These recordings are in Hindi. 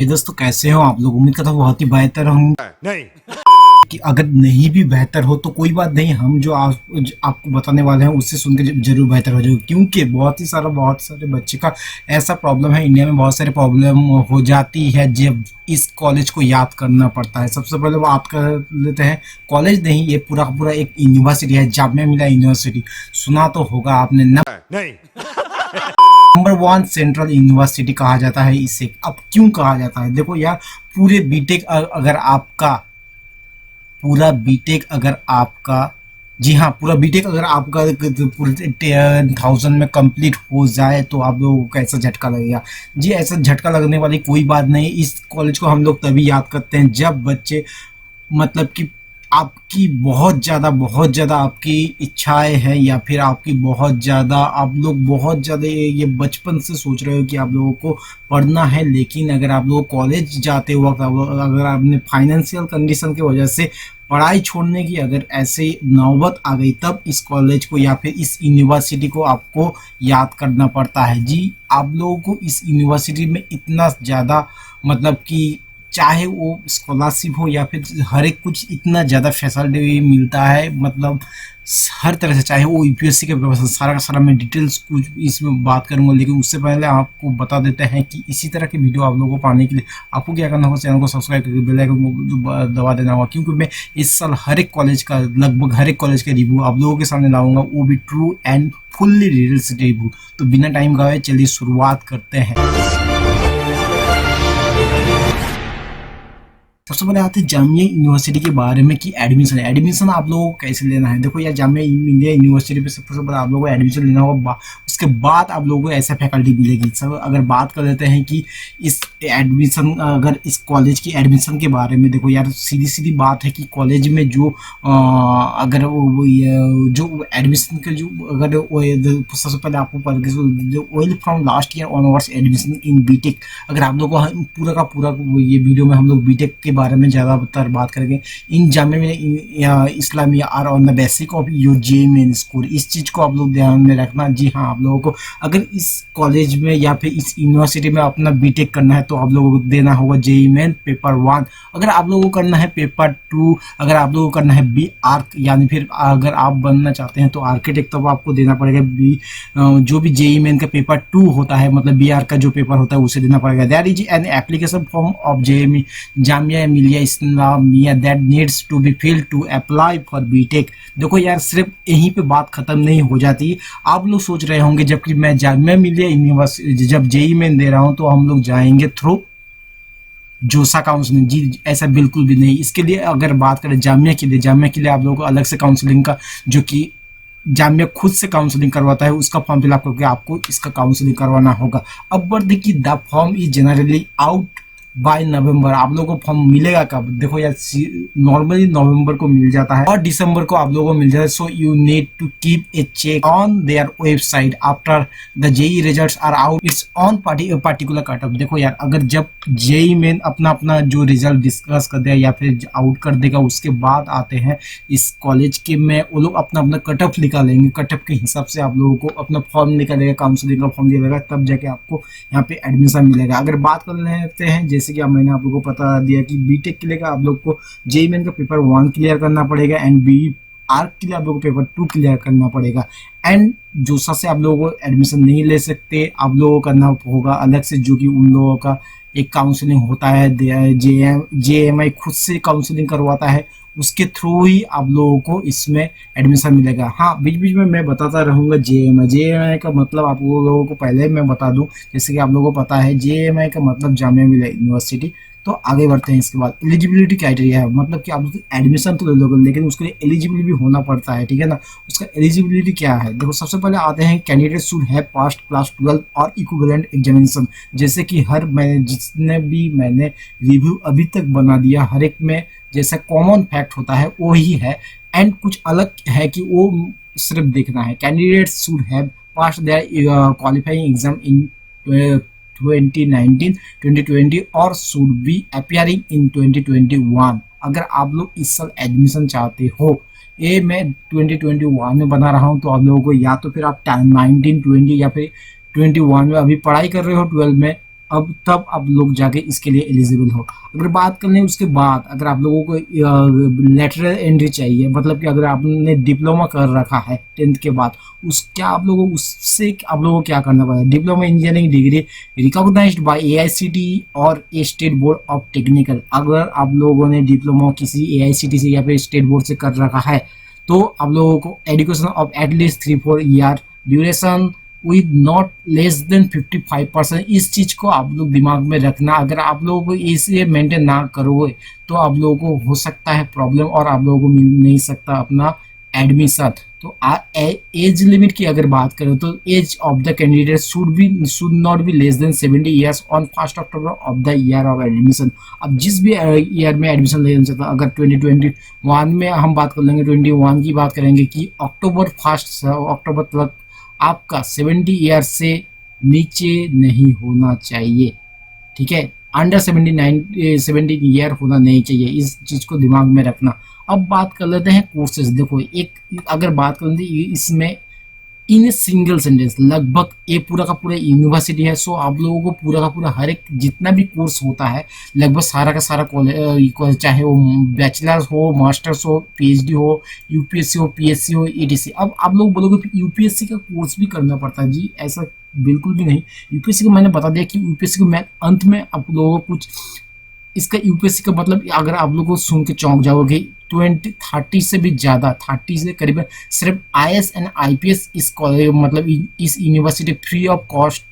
ये दोस्तों कैसे हो आप लोग। उम्मीद करता हूँ बहुत ही बेहतर होंगे। नहीं। कि अगर नहीं भी बेहतर हो तो कोई बात नहीं, हम जो आपको बताने वाले हैं उससे सुन के जरूर बेहतर हो जाएगा। क्योंकि बहुत सारे बच्चे का ऐसा प्रॉब्लम है, इंडिया में बहुत सारे प्रॉब्लम हो जाती है जब इस कॉलेज को याद करना पड़ता है। सबसे पहले बात कर लेते हैं कॉलेज नहीं, ये पूरा का पूरा एक यूनिवर्सिटी है, जामिया मिलिया यूनिवर्सिटी। सुना तो होगा आपने। नहीं। नंबर वन सेंट्रल यूनिवर्सिटी कहा जाता है इसे। अब क्यों कहा जाता है, देखो यार, पूरे बीटेक अगर आपका पूरा बीटेक अगर आपका जी हाँ, पूरा बीटेक अगर आपका पूरे 10,000 में कंप्लीट हो जाए तो आप लोगों को ऐसा झटका लगेगा। जी, ऐसा झटका लगने वाली कोई बात नहीं। इस कॉलेज को हम लोग तभी याद करते हैं जब बच्चे, मतलब कि आपकी बहुत ज़्यादा आपकी इच्छाएं हैं, या फिर आपकी बहुत ज़्यादा, आप लोग बहुत ज़्यादा ये बचपन से सोच रहे हो कि आप लोगों को पढ़ना है। लेकिन अगर आप लोग कॉलेज जाते वक्त अगर आपने फाइनेंशियल कंडीशन की वजह से पढ़ाई छोड़ने की अगर ऐसे नौबत आ गई, तब इस कॉलेज को या फिर इस यूनिवर्सिटी को आपको याद करना पड़ता है। जी, आप लोगों को इस यूनिवर्सिटी में इतना ज़्यादा, मतलब कि चाहे वो स्कॉलरशिप हो या फिर हर एक कुछ, इतना ज़्यादा फैसिलिटी मिलता है, मतलब हर तरह से। चाहे वो यूपीएससी के पेपर, सारा का सारा मैं डिटेल्स कुछ इसमें बात करूंगा। लेकिन उससे पहले आपको बता देते हैं कि इसी तरह की वीडियो आप लोगों को पाने के लिए आपको क्या करना होगा, चैनल को सब्सक्राइब करके बेल आइकन को दबा देना होगा। क्योंकि मैं इस साल हर एक कॉलेज का, लगभग हर एक कॉलेज का रिव्यू आप लोगों के सामने लाऊंगा, वो भी true and fully realistic review. तो बिना टाइम गवाए चलिए शुरुआत करते हैं। सबसे पहले आते हैं जामिया यूनिवर्सिटी के बारे में कि एडमिशन आप लोगों को कैसे लेना है। देखो यार, जामिया मिलिया यूनिवर्सिटी पे सबसे पहले आप लोगों को एडमिशन लेना होगा। उसके बाद आप लोगों को ऐसा फैकल्टी मिलेगी। सब अगर बात कर लेते हैं कि इस एडमिशन, अगर इस कॉलेज की एडमिशन के बारे में, देखो यार, सीधी सीधी बात है कि कॉलेज में जो अगर जो एडमिशन का जो, अगर सबसे पहले आपको well from last year onwards admission in BTech. अगर आप लोगों को पूरा का पूरा ये वीडियो में हम लोग बीटेक के बारे में ज़्यादातर बात करेंगे। इन जामिया में Islamia are on the basic of your JEE main score. इस चीज़ को आप लोग ध्यान में रखना। जी हाँ, आप लोगों को अगर इस कॉलेज में या फिर इस यूनिवर्सिटी में अपना बीटेक करना है तो आप लोगों को देना होगा जेईई मेन पेपर 1। अगर आप लोगों को करना है पेपर 2, अगर आप लोगों को करना है बी आर्क, यानी फिर अगर आप बनना चाहते हैं तो आर्किटेक्ट, तो आपको देना पड़ेगा बी, जो भी जेईई मेन का पेपर 2 होता है, मतलब बी आर्क का जो पेपर होता है उसे देना पड़ेगा। That is an application form of JEE Jamia Millia Islamia that needs to be filled to apply for BTech. देखो यार, सिर्फ यहीं पे बात खत्म नहीं हो जाती। आप लोग सोच रहे होंगे जबकि मैं जामिया मिलिया यूनिवर्सिटी जब जेईई में दे रहा हूं तो हम लोग जाएंगे थ्रू जोसा काउंसलिंग। जी, ऐसा बिल्कुल भी नहीं। इसके लिए अगर बात करें जामिया के लिए आप लोगों को अलग से काउंसलिंग का, जो कि जामिया खुद से काउंसलिंग करवाता है, उसका फॉर्म फिलअप करके आपको इसका काउंसलिंग करवाना होगा। अब बढ़ देखिए, the form is generally out by November. आप लोगों को फॉर्म मिलेगा कब, देखो यार, नॉर्मली नवंबर को मिल जाता है और दिसंबर को आप लोगों को मिल जाता है। So you need to keep a check on their website after the JEE results are out it's on particular cut off. देखो यार, अगर जब जेईई मेन अपना अपना जो रिजल्ट डिस्कस कर देगा या फिर आउट कर देगा, उसके बाद आते हैं इस कॉलेज के में, वो लोग अपना अपना कट ऑफ निकालेंगे। कट ऑफ के हिसाब से आप लोगों को अपना फॉर्म निकालेगा, काउंसलिंग का फॉर्म दिया जाएगा, तब जाके आपको यहाँ पे एडमिशन मिलेगा। अगर बात कर लेते हैं, जैसे कि मैंने आप लोगों को बता दिया कि बीटेक के लिए आप लोग को जेईई मेन का पेपर 1 क्लियर करना पड़ेगा एंड बी आर्क के लिए आप लोगों को पेपर 2 क्लियर करना पड़ेगा। एंड जोसा से आप लोगों को एडमिशन नहीं ले सकते, आप लोगों को करना होगा अलग से, जो कि उन लोगों का एक काउंसलिंग होता है। जेएमआई खुद से काउंसलिंग करवाता है, उसके थ्रू ही आप लोगों को इसमें एडमिशन मिलेगा। हाँ, बीच बीच में मैं बताता रहूँगा जेएमआई का मतलब आप लोगों को पहले मैं बता दूं, जैसे कि आप लोगों को पता है जेएमआई का मतलब जामिया मिलिया यूनिवर्सिटी। तो आगे बढ़ते हैं। इसके बाद एलिजिबिलिटी क्राइटेरिया है, मतलब कि आप लोग एडमिशन तो ले लोगे लेकिन उसके लिए एलिजिबल भी होना पड़ता है, ठीक है ना। उसका एलिजिबिलिटी क्या है, देखो सबसे पहले आते हैं candidate should have passed class 12 और इक्विवेलेंट एग्जामिनेशन। जैसे कि मैंने रिव्यू अभी तक बना दिया, हर एक में जैसा कॉमन फैक्ट होता है वो ही है। एंड कुछ अलग है कि वो सिर्फ देखना है। Candidates should have passed their qualifying exam in 2019 2020 और शुड बी अपियरिंग इन 2021। अगर आप लोग इस साल एडमिशन चाहते हो, ये मैं 2021 में बना रहा हूँ, तो आप लोगों को या तो फिर आप 19 20 या फिर 21 में अभी पढ़ाई कर रहे हो 12 में, अब तब आप लोग जाके इसके लिए एलिजिबल हो। अगर बात कर लें उसके बाद, अगर आप लोगों को लेटरल एंट्री चाहिए, मतलब कि अगर आपने डिप्लोमा कर रखा है 10th के बाद, उस क्या आप लोगों को उससे आप लोगों को क्या करना पड़ेगा, diploma engineering degree recognized by AICTE और a state board of technical. अगर आप लोगों ने डिप्लोमा किसी एआईसीटीई से या फिर स्टेट बोर्ड से कर रखा है तो आप लोगों को education of at least 3-4 year duration with not less than 55%, इस चीज को आप लोग दिमाग में रखना। अगर आप लोगों को इसे मेंटेन ना करोगे तो आप लोगों को हो सकता है प्रॉब्लम और आप लोगों को मिल नहीं सकता अपना एडमिशन। तो एज लिमिट की अगर बात करें तो age of the candidate should not be less than 70 years on 1 October of the year of admission. अब जिस भी ईयर में एडमिशन लेना चाहता है, अगर 2021 में हम बात कर लेंगे, 21 की बात करेंगे कि अक्टूबर 1 अक्टूबर तक आपका 70 ईयर से नीचे नहीं होना चाहिए, ठीक है, अंडर 70 ईयर होना नहीं चाहिए, इस चीज को दिमाग में रखना। अब बात कर लेते हैं कोर्सेज। देखो एक अगर बात कर लेते हैं इसमें इन ए सिंगल सेंटेंस, लगभग ये पूरा का पूरा यूनिवर्सिटी है। सो आप लोगों को पूरा का पूरा हर एक जितना भी कोर्स होता है लगभग सारा का सारा कॉलेज, चाहे वो बैचलर्स हो, मास्टर्स हो, पीएचडी हो, यूपीएससी हो, पीएससी हो, ईटीसी। अब आप लोग बोलोगे यूपीएससी का कोर्स भी करना पड़ता है जी, ऐसा बिल्कुल भी नहीं। यूपीएससी को मैंने बता दिया कि यूपीएससी को मैं अंत में आप लोगों को कुछ इसका यूपीएससी का मतलब अगर आप लोगों को सुन के चौंक जाओगे, 30 से भी ज्यादा, 30 से करीबन सिर्फ आईएएस एंड आईपीएस इस कॉलेज मतलब इस यूनिवर्सिटी फ्री ऑफ कॉस्ट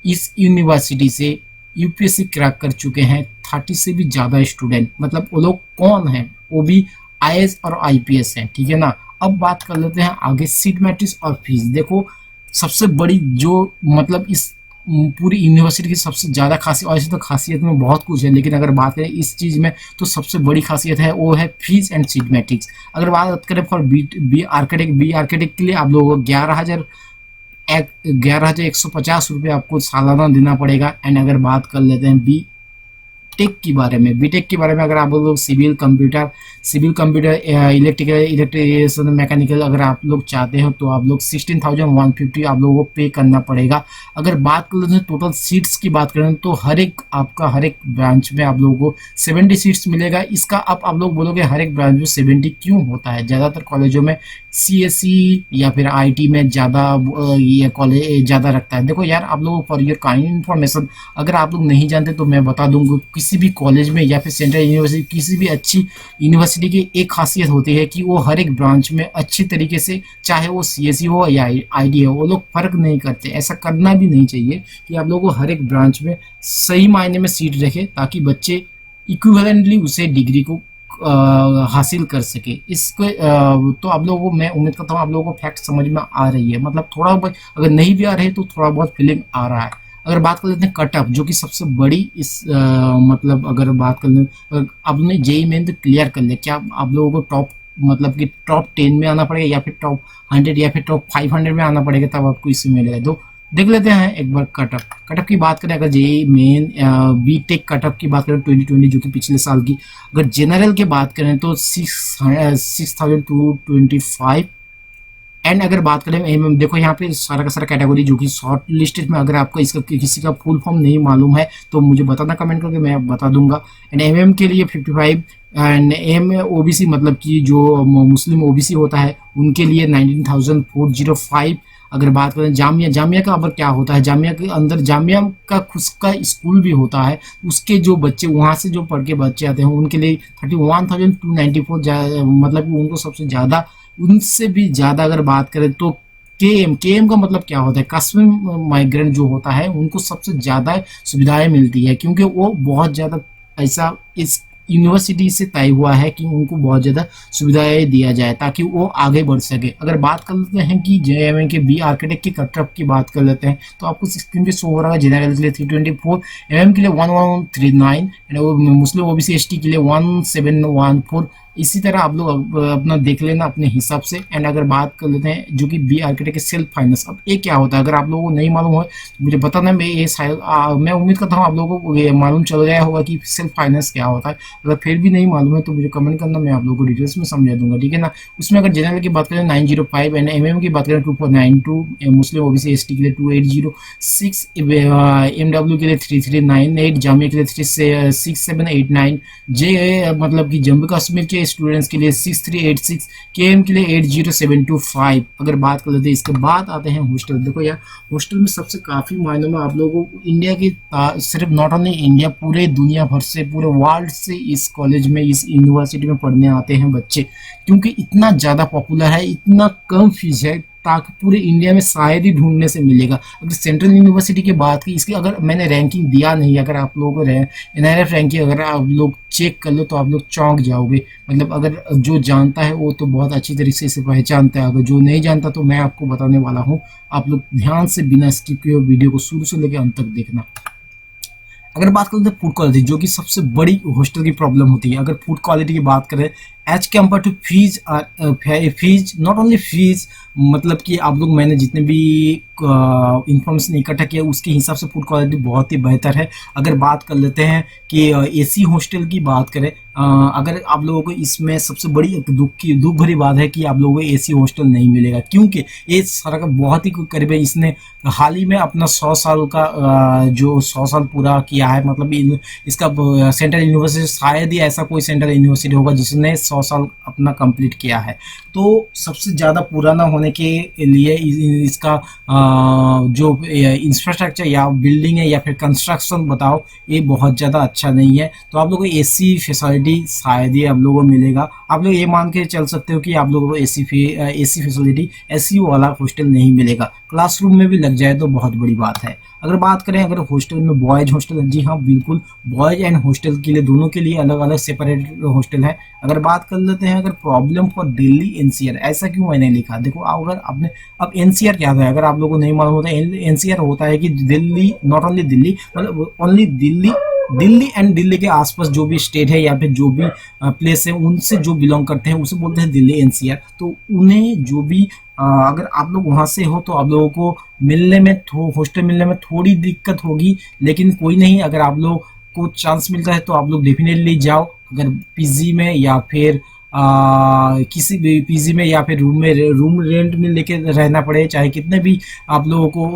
इस यूनिवर्सिटी से यूपीएससी क्रैक कर चुके हैं 30 से भी ज्यादा स्टूडेंट। मतलब वो लोग कौन है, वो भी आईएएस और आईपीएस है, ठीक है ना। अब बात कर लेते हैं आगे सीट मैट्रिक्स और फीस। देखो सबसे बड़ी जो मतलब इस पूरी यूनिवर्सिटी की सबसे ज्यादा खासियत, और ऐसे तो खासियत में बहुत कुछ है लेकिन अगर बात करें इस चीज में तो सबसे बड़ी खासियत है वो है फीस एंड सीट मैट्रिक्स। अगर बात करें फॉर बी आर्किटेक्ट के लिए आप लोगों को 11,150 रुपये आपको सालाना देना पड़ेगा। एंड अगर बात कर लेते हैं बीटेक के बारे में अगर आप लोग सिविल कंप्यूटर इलेक्ट्रिकल मैकेनिकल अगर आप लोग चाहते हो तो आप लोग 16,150 आप लोगों को पे करना पड़ेगा। अगर बात कर लेते हैं टोटल सीट्स की बात करें तो हर एक ब्रांच में आप लोगों को 70 सीट्स मिलेगा। इसका आप लोग बोलोगे हर एक ब्रांच में 70 क्यों होता है, ज्यादातर कॉलेजों में सीएससी या फिर आईटी में ज्यादा ये कॉलेज ज्यादा रखता है। देखो यार आप लोगों फॉर योर काइंड इन्फॉर्मेशन, अगर आप लोग नहीं जानते तो मैं बता दूंगा, किसी भी कॉलेज में या फिर सेंट्रल यूनिवर्सिटी किसी भी अच्छी यूनिवर्सिटी की एक खासियत होती है कि वो हर एक ब्रांच में अच्छी तरीके से, चाहे वो सीएससी हो या आईटी हो, वो लोग फर्क नहीं करते। ऐसा करना भी नहीं चाहिए कि आप लोगों को हर एक ब्रांच में सही मायने में सीट रखे ताकि बच्चे इक्विवेलेंटली उसे डिग्री को हासिल कर सके। इसको तो आप लोगों को मैं उम्मीद करता हूँ आप लोगों को फैक्ट समझ में आ रही है, मतलब थोड़ा बहुत अगर नहीं भी आ रहे तो थोड़ा बहुत फीलिंग आ रहा है। अगर बात कर लेते हैं कट ऑफ जो कि सबसे बड़ी इस मतलब अगर बात कर लें आपने जेई मेन तो क्लियर कर लिया, क्या आप लोगों को टॉप मतलब कि टॉप 10 में आना पड़ेगा या फिर टॉप 100 या फिर टॉप 500 में आना पड़ेगा तब आपको इसमें मिलेगा। तो देख लेते हैं एक बार कटअप की बात करें। अगर जेई मेन बीटेक कटअप की बात करें 2020 जो कि पिछले साल की, अगर जनरल की बात करें तो 6,225। एंड अगर बात करें देखो यहाँ पे सारा का सारा कैटेगरी जो कि शॉर्ट लिस्टेड में, अगर आपको इसका किसी का फुल फॉर्म नहीं मालूम है तो मुझे बताना कमेंट करके मैं बता दूंगा। एंड एमएम के लिए 55 एंड एम ओबीसी मतलब कि जो मुस्लिम ओबीसी होता है उनके लिए 19,405। अगर बात करें जामिया का अगर क्या होता है, जामिया के अंदर जामिया का खुद का स्कूल भी होता है, उसके जो बच्चे वहां से जो पढ़ के बच्चे आते हैं उनके लिए 31,294 मतलब कि उनको सबसे ज्यादा, उनसे भी ज्यादा अगर बात करें तो केएम का मतलब क्या होता है, कश्मीर माइग्रेंट जो होता है उनको सबसे ज्यादा सुविधाएं मिलती है क्योंकि वो बहुत ज्यादा ऐसा इस यूनिवर्सिटी से तय हुआ है कि उनको बहुत ज्यादा सुविधाएं दिया जाए ताकि वो आगे बढ़ सके। अगर बात कर लेते हैं कि जेएमए के बी आर्किटेक्ट की कटऑफ की बात कर लेते हैं तो आपको स्क्रीन पे शो हो रहा है। जनरल के लिए 324, एमएम के लिए 1139 एंड मुस्लिम ओबीसी एसटी के लिए 1714 इसी तरह आप लोग अपना देख लेना अपने हिसाब से। एंड अगर बात कर लेते हैं जो कि बी आर्किटेक्ट सेल्फ फाइनेंस, अब ये क्या होता है अगर आप लोगों को नहीं मालूम हो तो मुझे बताना। मैं ये शायद मैं उम्मीद करता हूँ आप लोगों को ये मालूम चल गया होगा कि सेल्फ फाइनेंस क्या होता है। अगर फिर भी नहीं मालूम है तो मुझे कमेंट करना, मैं आप लोगों को डिटेल्स में समझा दूंगा, ठीक है ना। उसमें अगर जनरल की बात करें 905 एंड एमएम की बात करें 2492, मुस्लिम ओबीसी एसटी के लिए 2806, एमडब्ल्यू के लिए 3398, जामिया के लिए 6789, जे मतलब कि जम्मू कश्मीर के स्टूडेंट्स के लिए 6386, केएम के लिए 80725। अगर बात कर लेते हैं इसके बाद आते हैं हॉस्टल। देखो यार हॉस्टल में सबसे काफ़ी मायनों में आप लोगों को इंडिया की सिर्फ नॉट ओनली इंडिया, पूरे दुनिया भर से, पूरे वर्ल्ड से इस कॉलेज में, इस यूनिवर्सिटी में पढ़ने आते हैं बच्चे, क्योंकि इतना ज़्यादा पॉपुलर है, इतना कम फीस है, ताकि पूरे इंडिया में शायद ही ढूंढने से मिलेगा। अगर सेंट्रल यूनिवर्सिटी की बात की, इसकी अगर मैंने रैंकिंग दिया नहीं, अगर आप लोगों को एनआरएफ रैंकिंग अगर आप लोग चेक कर लो तो आप लोग चौंक जाओगे। मतलब अगर जो जानता है वो तो बहुत अच्छी तरीके से पहचानता है, अगर जो नहीं जानता तो मैं आपको बताने वाला हूँ। आप लोग ध्यान से बिना स्किप किए वीडियो को शुरू से लेकर अंत तक देखना। अगर बात करते हैं फूड क्वालिटी, जो कि सबसे बड़ी हॉस्टल की प्रॉब्लम होती है, अगर फूड क्वालिटी की बात करें as compare to fees, fees not only fees, मतलब कि आप लोग मैंने जितने भी इंफॉर्मेशन इकट्ठा किया उसके हिसाब से फूड क्वालिटी बहुत ही बेहतर है। अगर बात कर लेते हैं कि एसी हॉस्टल की बात करें, अगर आप लोगों को इसमें सबसे बड़ी एक दुख भरी बात है कि आप लोगों को एसी हॉस्टल नहीं मिलेगा, क्योंकि ये सरकार बहुत ही करीब है, इसने हाल ही में अपना 100 साल का जो 100 साल पूरा किया है। मतलब इसका सेंट्रल यूनिवर्सिटी, शायद ही ऐसा कोई सेंट्रल यूनिवर्सिटी होगा जिसने 100 साल अपना कंप्लीट किया है। तो सबसे ज़्यादा पुराना होने के लिए इसका जो इंफ्रास्ट्रक्चर या बिल्डिंग है या फिर कंस्ट्रक्शन बताओ, ये बहुत ज़्यादा अच्छा नहीं है। तो आप लोगों को एसी फैसिलिटी शायद ही आप लोगों को मिलेगा। आप लोग ये मान के चल सकते हो कि आप लोगों को एसी फैसिलिटी, एसी वाला हॉस्टल नहीं मिलेगा। क्लासरूम में भी लग जाए तो बहुत बड़ी बात है। अगर बात करें अगर हॉस्टल में बॉयज हॉस्टल, जी हाँ बिल्कुल, बॉयज एंड हॉस्टल के लिए, दोनों के लिए अलग अलग सेपरेट हॉस्टल है। अगर बात कर लेते हैं अगर प्रॉब्लम फॉर दिल्ली एनसीआर, ऐसा क्यों मैंने लिखा, देखो अगर आपने, अब एनसीआर क्या होता है अगर आप लोगों को नहीं मालूम होता है, एनसीआर होता है कि दिल्ली, नॉट ओनली दिल्ली, मतलब ओनली दिल्ली, दिल्ली एंड दिल्ली के आसपास जो भी स्टेट है या फिर जो भी प्लेस है उनसे जो बिलोंग करते हैं उसे बोलते हैं दिल्ली एनसीआर। तो उन्हें जो भी अगर आप लोग वहाँ से हो तो आप लोगों को मिलने में हॉस्टल मिलने में थोड़ी दिक्कत होगी, लेकिन कोई नहीं, अगर आप लोग को चांस मिलता है तो आप लोग डेफिनेटली जाओ। अगर पीजी में या फिर किसी भी पीजी में या फिर रूम रेंट में लेके रहना पड़े, चाहे कितने भी आप लोगों को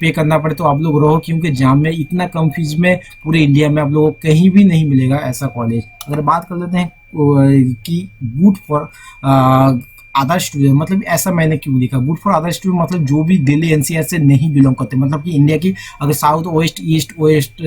पे करना पड़े, तो आप लोग रहो, क्योंकि जाम में इतना कम फीस में पूरे इंडिया में आप लोगों को कहीं भी नहीं मिलेगा ऐसा कॉलेज। अगर बात कर लेते हैं कि गुड फॉर अदर स्टूडेंट, मतलब ऐसा मैंने क्यों लिखा गुड फॉर अदर स्टूडेंट, मतलब जो भी दिल्ली एनसीआर से नहीं बिलोंग करते, मतलब कि इंडिया की अगर south west east west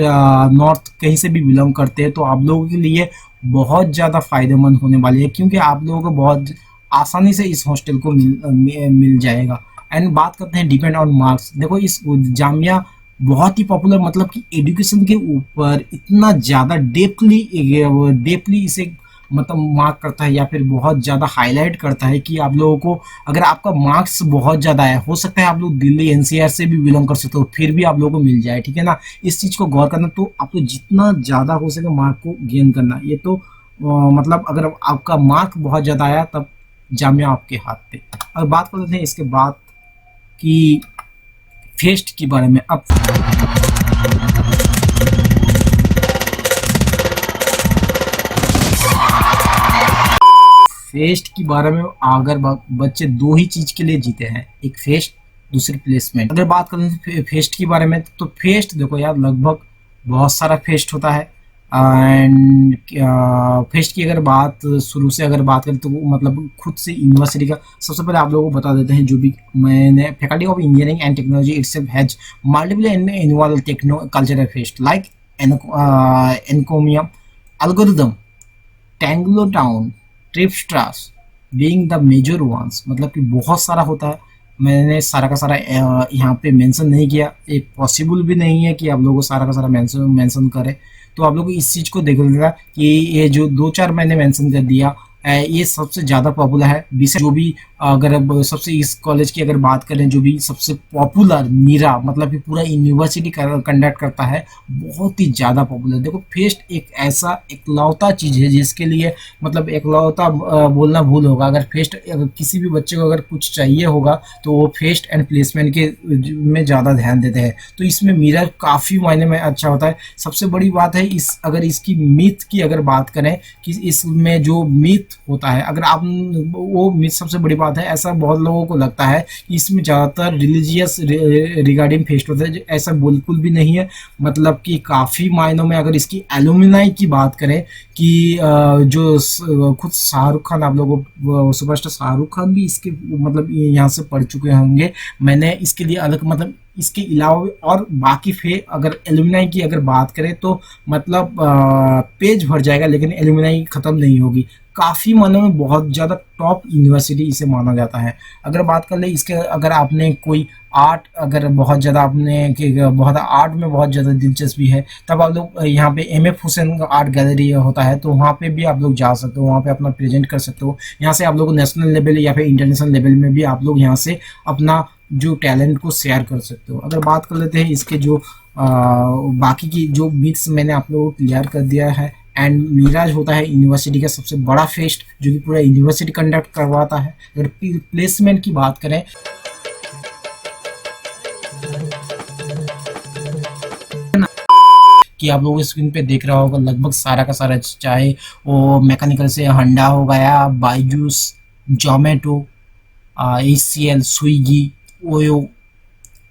north कहीं से भी बिलोंग करते हैं तो आप लोगों के लिए बहुत ज़्यादा फायदेमंद होने वाली है, क्योंकि आप लोगों को बहुत आसानी से इस हॉस्टल को मिल जाएगा। एंड बात करते हैं डिपेंड ऑन मार्क्स। देखो इस जामिया बहुत ही पॉपुलर, मतलब कि एजुकेशन के ऊपर इतना ज़्यादा डेपली इसे मतलब मार्क करता है या फिर बहुत ज़्यादा हाईलाइट करता है कि आप लोगों को अगर आपका मार्क्स बहुत ज़्यादा है, हो सकता है आप लोग दिल्ली एनसीआर से भी बिलोंग कर सकते हो, फिर भी आप लोगों को मिल जाए, ठीक है ना। इस चीज़ को गौर करना, तो आप लोग जितना ज़्यादा हो सके मार्क को गेन करना। ये तो मतलब अगर आपका मार्क बहुत ज़्यादा आया तब जामिया आपके हाथ पे। अब बात कर लेते हैं इसके बाद कि फेस्ट के बारे में। अब फेस्ट के बारे में अगर बच्चे दो ही चीज के लिए जीते हैं, एक फेस्ट, दूसरी प्लेसमेंट। अगर बात करें फेस्ट के बारे में तो फेस्ट देखो यार लगभग बहुत सारा फेस्ट होता है। एंड फेस्ट की अगर बात शुरू से अगर बात करें तो मतलब खुद से यूनिवर्सिटी का सबसे पहले आप लोगों को बता देते हैं, जो भी मैंने faculty of engineering and technology itself has multiple annual techno cultural fest like Encomium, Algorithm, Tanglo Town, Tripstras being the major ones. मतलब कि बहुत सारा होता है, मैंने सारा का सारा यहाँ पे मेंशन नहीं किया, एक पॉसिबल भी नहीं है कि आप लोगों को सारा का सारा मेंशन करे। तो आप लोग इस चीज़ को देख लेगा कि ये जो दो चार मैंने मेंशन कर दिया, ये सबसे ज़्यादा पॉपुलर है। विशेष जो भी अगर अब सबसे इस कॉलेज की अगर बात करें, जो भी सबसे पॉपुलर मीरा मतलब कि पूरा यूनिवर्सिटी कंडक्ट करता है, बहुत ही ज़्यादा पॉपुलर। देखो फेस्ट एक ऐसा इकलौता चीज़ है जिसके लिए मतलब इकलौता बोलना भूल होगा। अगर फेस्ट अगर किसी भी बच्चे को अगर कुछ चाहिए होगा तो वो फेस्ट एंड प्लेसमेंट के में ज़्यादा ध्यान देते हैं। तो इसमें मीरा काफ़ी मायने में अच्छा होता है। सबसे बड़ी बात है इस अगर इसकी मिथ की अगर बात करें कि इसमें जो मिथ होता है, अगर आप वो मिथ सबसे बड़ी बात है, ऐसा बहुत लोगों को लगता है कि इसमें ज़्यादातर रिलीजियस रिगार्डिंग फेस्ट होता है, ऐसा बिल्कुल भी नहीं है। मतलब कि काफ़ी मायनों में अगर इसकी एलुमनाई की बात करें कि जो खुद शाहरुख खान, आप लोगों सुपरस्टार शाहरुख खान भी इसके मतलब यहाँ से पढ़ चुके होंगे। मैंने इसके लिए अलग मतलब इसके अलावा और बाकी फे अगर एलुमनाई की अगर बात करें तो मतलब पेज भर जाएगा, लेकिन एलुमनाई खत्म नहीं होगी। काफ़ी मानों में बहुत ज़्यादा टॉप यूनिवर्सिटी इसे माना जाता है। अगर बात कर ले इसके, अगर आपने कोई आर्ट अगर बहुत ज़्यादा आपने कि बहुत आर्ट में बहुत ज़्यादा दिलचस्पी है, तब आप लोग यहाँ पे एम.एफ. हुसैन आर्ट गैलरी होता है, तो वहाँ पे भी आप लोग जा सकते हो, वहाँ पे अपना प्रेजेंट कर सकते हो। यहाँ से आप लोग नेशनल लेवल या फिर इंटरनेशनल लेवल में भी आप लोग यहाँ से अपना जो टैलेंट को शेयर कर सकते हो। अगर बात कर लेते हैं इसके जो बाकी की जो मिथ्स मैंने आप लोगों को क्लियर कर दिया है। एंड मीराज होता है यूनिवर्सिटी का सबसे बड़ा फेस्ट जो कि पूरा यूनिवर्सिटी कंडक्ट करवाता है। अगर प्लेसमेंट की बात करें कि आप लोग स्क्रीन पे देख रहा होगा लगभग सारा का सारा, चाहे वो मैकेनिकल से होंडा हो गया, Byju's, Zomato, ACL, Swiggy, OYO,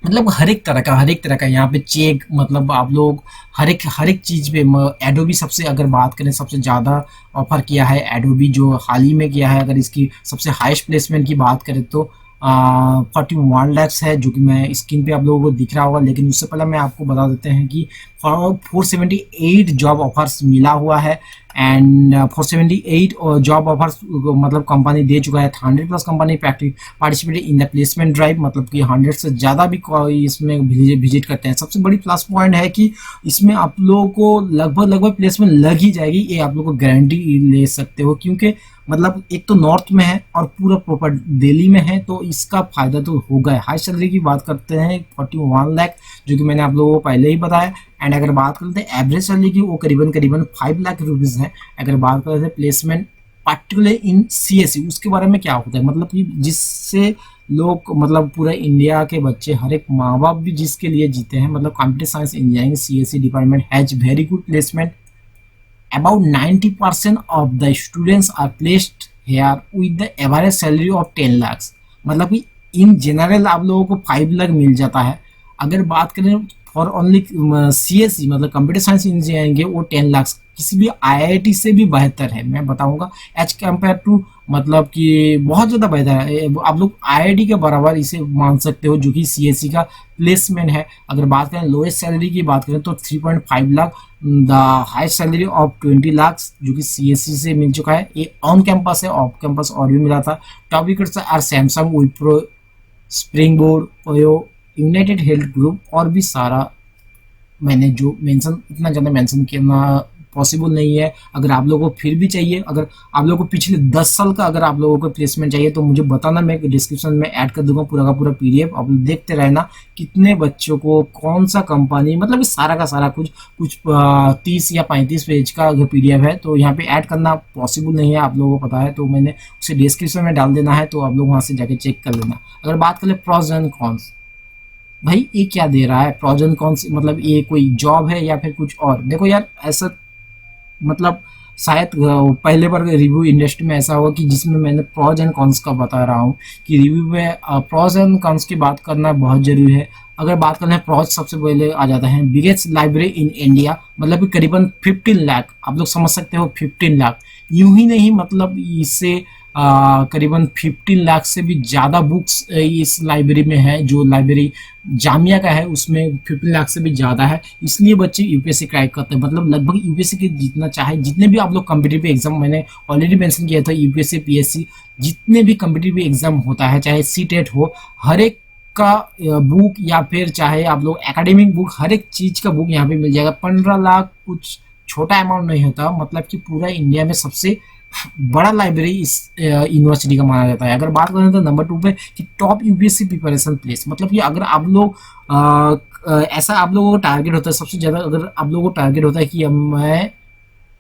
मतलब हर एक तरह का यहाँ पे चेक मतलब आप लोग हर एक चीज़ पे एडोबी सबसे अगर बात करें सबसे ज़्यादा ऑफर किया है एडोबी जो हाल ही में किया है। अगर इसकी सबसे हाईएस्ट प्लेसमेंट की बात करें तो 41 लैक्स है, जो कि मैं स्क्रीन पे आप लोगों को दिख रहा होगा। लेकिन उससे पहले मैं आपको बता देते हैं कि 478 जॉब ऑफर्स मिला हुआ है। एंड 478 जॉब ऑफर्स मतलब कंपनी दे चुका है। 100+ company participate in the placement drive, मतलब कि 100 से ज़्यादा भी इसमें विजिट करते हैं। सबसे बड़ी प्लस पॉइंट है कि इसमें आप लोगों को लगभग प्लेसमेंट लग ही जाएगी, ये आप लोग को गारंटी ले सकते हो। क्योंकि मतलब एक तो नॉर्थ में है और पूरा प्रॉपर दिल्ली में है, तो इसका फायदा तो होगा। हाई सैलरी की बात करते हैं 41 लाख, जो कि मैंने आप लोगों को पहले ही बताया। एंड अगर बात करते हैं एवरेज सैलरी की, वो करीबन 5 लाख रुपीज़ है। अगर बात करते हैं प्लेसमेंट पार्टिकुलर इन सीएससी, उसके बारे में क्या होता है, मतलब कि जिससे लोग मतलब पूरा इंडिया के बच्चे हर एक माँ बाप भी जिसके लिए जीते हैं, मतलब computer science engineering CSC department has very good placement. About 90% of the students are placed here with the average salary of 10 lakhs। मतलब कि इन जनरल आप लोगों को 5 लाख मिल जाता है। अगर बात करें फॉर ओनली सीएससी मतलब कंप्यूटर साइंस इंजीनियरिंग के, वो 10 लाख किसी भी आईआईटी से भी बेहतर है, मैं बताऊंगा एज कम्पेयर टू, मतलब कि बहुत ज़्यादा बेहतर है। आप लोग आईआईटी के बराबर इसे मान सकते हो, जो कि सीएससी का प्लेसमेंट है। अगर बात करें लोएस्ट सैलरी की बात करें तो 3.5 lakh, the high salary of 20 lakh जो कि सीएससी से मिल चुका है। ये ऑन कैंपस है, ऑफ कैंपस और भी मिला था। Top wickets are Samsung, Wipro, spring board, OYO, United Health Group और भी सारा। मैंने जो मेंशन इतना ज़्यादा मेंशन करना पॉसिबल नहीं है। अगर आप लोगों को फिर भी चाहिए, अगर आप लोगों को पिछले 10 साल का अगर आप लोगों को प्लेसमेंट चाहिए तो मुझे बताना, मैं डिस्क्रिप्शन में ऐड कर दूंगा पूरा का पूरा पीडीएफ। आप लोग देखते रहना कितने बच्चों को कौन सा कंपनी, मतलब इस सारा का सारा कुछ 30 या 35 पेज का अगर पीडीएफ है, तो यहाँ पे ऐड करना पॉसिबल नहीं है, आप लोगों को पता है। तो मैंने उसे डिस्क्रिप्शन में डाल देना है, तो आप लोग वहाँ से जाके चेक कर लेना। अगर बात करें प्रॉस एंड कॉन्स, भाई ये क्या दे रहा है प्रॉस एंड कॉन्स, मतलब ये कोई जॉब है या फिर कुछ और। देखो यार ऐसा मतलब शायद पहले बार रिव्यू इंडस्ट्री में ऐसा होगा कि जिसमें मैंने प्रॉज एंड कॉन्स का बता रहा हूँ कि रिव्यू में प्रॉज एंड कॉन्स की बात करना बहुत जरूरी है। अगर बात करना है प्रॉज, सबसे पहले आ जाता है बिगेस्ट लाइब्रेरी इन इंडिया, मतलब कि करीबन 15 लाख, आप लोग समझ सकते हो 15 लाख, यूं ही नहीं मतलब इससे करीबन 15 लाख से भी ज़्यादा बुक्स इस लाइब्रेरी में है। जो लाइब्रेरी जामिया का है उसमें 15 लाख से भी ज़्यादा है, इसलिए बच्चे यूपीएससी क्रैक करते हैं। मतलब लगभग यूपीएससी के जितना चाहे जितने भी आप लोग कॉम्पिटिटिव एग्जाम, मैंने ऑलरेडी मेंशन किया था, यूपीएससी पीएससी जितने भी कॉम्पिटिटिव एग्जाम होता है, चाहे सीटेट हो, हर एक का बुक या फिर चाहे आप लोग एकेडमिक बुक, हर एक चीज़ का बुक यहाँ पे मिल जाएगा। 15 लाख कुछ छोटा अमाउंट नहीं होता, मतलब कि पूरा इंडिया में सबसे बड़ा लाइब्रेरी इस यूनिवर्सिटी का माना जाता है। अगर बात करें तो नंबर 2 पे कि टॉप यूपीएससी प्रिपरेशन प्लेस, मतलब कि अगर आप लोग ऐसा आप लोगों को टारगेट होता है सबसे ज़्यादा, अगर आप लोगों को टारगेट होता है कि अब मैं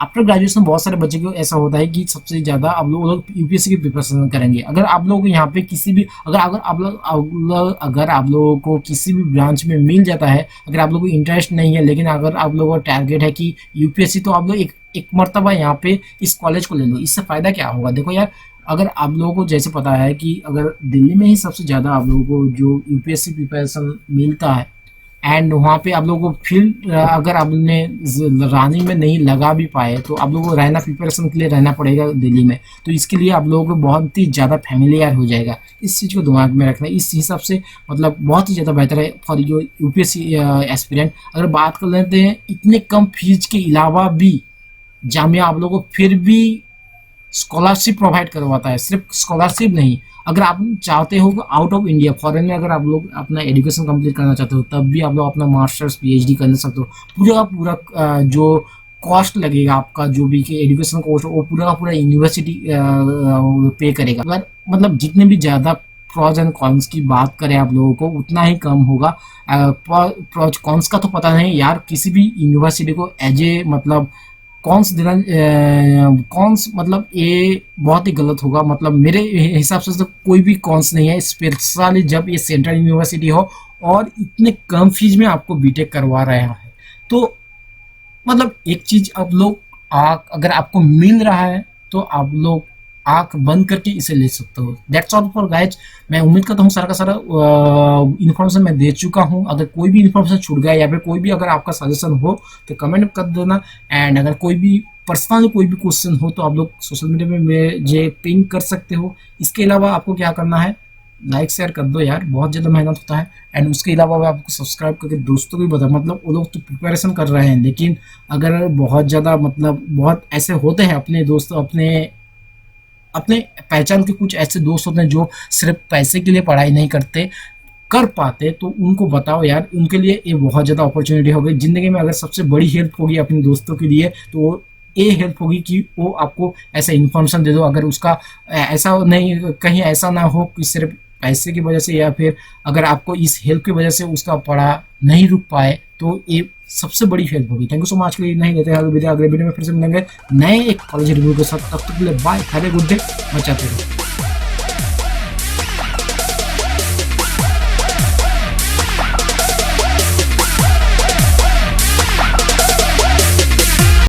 आफ्टर ग्रेजुएशन, बहुत सारे बच्चे को ऐसा होता है कि सबसे ज़्यादा आप लोग यूपीएससी की प्रिपरेशन करेंगे। अगर आप लोग यहाँ पे किसी भी, अगर अगर अगर आप लोगों को किसी भी ब्रांच में मिल जाता है, अगर आप लोगों को इंटरेस्ट नहीं है लेकिन अगर आप लोगों का टारगेट है कि यूपीएससी, तो आप लोग एक मरतबा यहाँ पे इस कॉलेज को ले लो। इससे फ़ायदा क्या होगा, देखो यार, अगर आप लोगों को जैसे पता है कि अगर दिल्ली में ही सबसे ज़्यादा आप लोगों को जो यूपीएससी प्रिपरेशन मिलता है, एंड वहाँ पे आप लोगों को फील्ड, अगर आपने रनिंग में नहीं लगा भी पाए तो आप लोगों को रहना, प्रिपरेशन के लिए रहना पड़ेगा दिल्ली में, तो इसके लिए आप लोगों को बहुत ही ज़्यादा फैमिलियर हो जाएगा। इस चीज़ को दिमाग में रखना, इस हिसाब से मतलब बहुत ही ज़्यादा बेहतर है फॉर योर यूपीएससी एस्पिरेंट। अगर बात कर लेते हैं इतने कम फीस के अलावा भी जामिया आप लोगों को फिर भी स्कॉलरशिप प्रोवाइड करवाता है। सिर्फ स्कॉलरशिप नहीं, अगर आप चाहते हो आउट ऑफ इंडिया, फॉरेन में अगर आप लोग अपना एजुकेशन कंप्लीट करना चाहते हो, तब भी आप लोग अपना मास्टर्स पीएचडी कर सकते हो। पूरा पूरा जो कॉस्ट लगेगा आपका, जो भी एजुकेशन कॉस्ट, वो पूरा का पूरा यूनिवर्सिटी पे करेगा। अगर मतलब जितने भी ज़्यादा प्रॉज एंड कॉन्स की बात करें आप लोगों को, उतना ही कम होगा। प्रॉज कॉन्स का तो पता नहीं यार, किसी भी यूनिवर्सिटी को एज ए मतलब कॉन्स देना, कॉन्स मतलब ये बहुत ही गलत होगा। मतलब मेरे हिसाब से तो कोई भी कॉन्स नहीं है, स्पेशली जब ये सेंट्रल यूनिवर्सिटी हो और इतने कम फीस में आपको बीटेक करवा रहा है। तो मतलब एक चीज आप लोग, अगर आपको मिल रहा है तो आप लोग आंख बंद करके इसे ले सकते हो। That's all for guys. मैं उम्मीद करता हूँ सारा का सारा इन्फॉर्मेशन मैं दे चुका हूँ। अगर कोई भी इन्फॉर्मेशन छूट गया या फिर कोई भी अगर आपका सजेशन हो तो कमेंट कर देना। एंड अगर कोई भी पर्सनल कोई भी क्वेश्चन हो तो आप लोग सोशल मीडिया में मुझे पिंग कर सकते हो। इसके अलावा आपको क्या करना है, लाइक शेयर कर दो यार, बहुत ज़्यादा मेहनत होता है। एंड उसके अलावा मैं आपको सब्सक्राइब करके दोस्तों को भी बता, मतलब वो लोग तो प्रिपरेशन कर रहे हैं, लेकिन अगर बहुत ज़्यादा मतलब बहुत ऐसे होते हैं अपने दोस्त, अपने अपने पहचान के कुछ ऐसे दोस्त होते हैं जो सिर्फ पैसे के लिए पढ़ाई नहीं करते, कर पाते, तो उनको बताओ यार, उनके लिए ये बहुत ज़्यादा अपॉर्चुनिटी होगी ज़िंदगी में। अगर सबसे बड़ी हेल्प होगी अपने दोस्तों के लिए तो ये हेल्प होगी कि वो आपको ऐसा इन्फॉर्मेशन दे दो। अगर उसका ऐसा नहीं, कहीं ऐसा ना हो कि सिर्फ पैसे की वजह से या फिर अगर आपको इस हेल्प की वजह से उसका पढ़ा नहीं रुक पाए, तो ये सबसे बड़ी हेल्प होगी। थैंक यू सो मच के लिए नहीं देते हैं अगले वीडियो में फिर से मिलेंगे नए एक कॉलेज रिव्यू के साथ। तब तक के लिए bye, have a good day, बचाते रहो।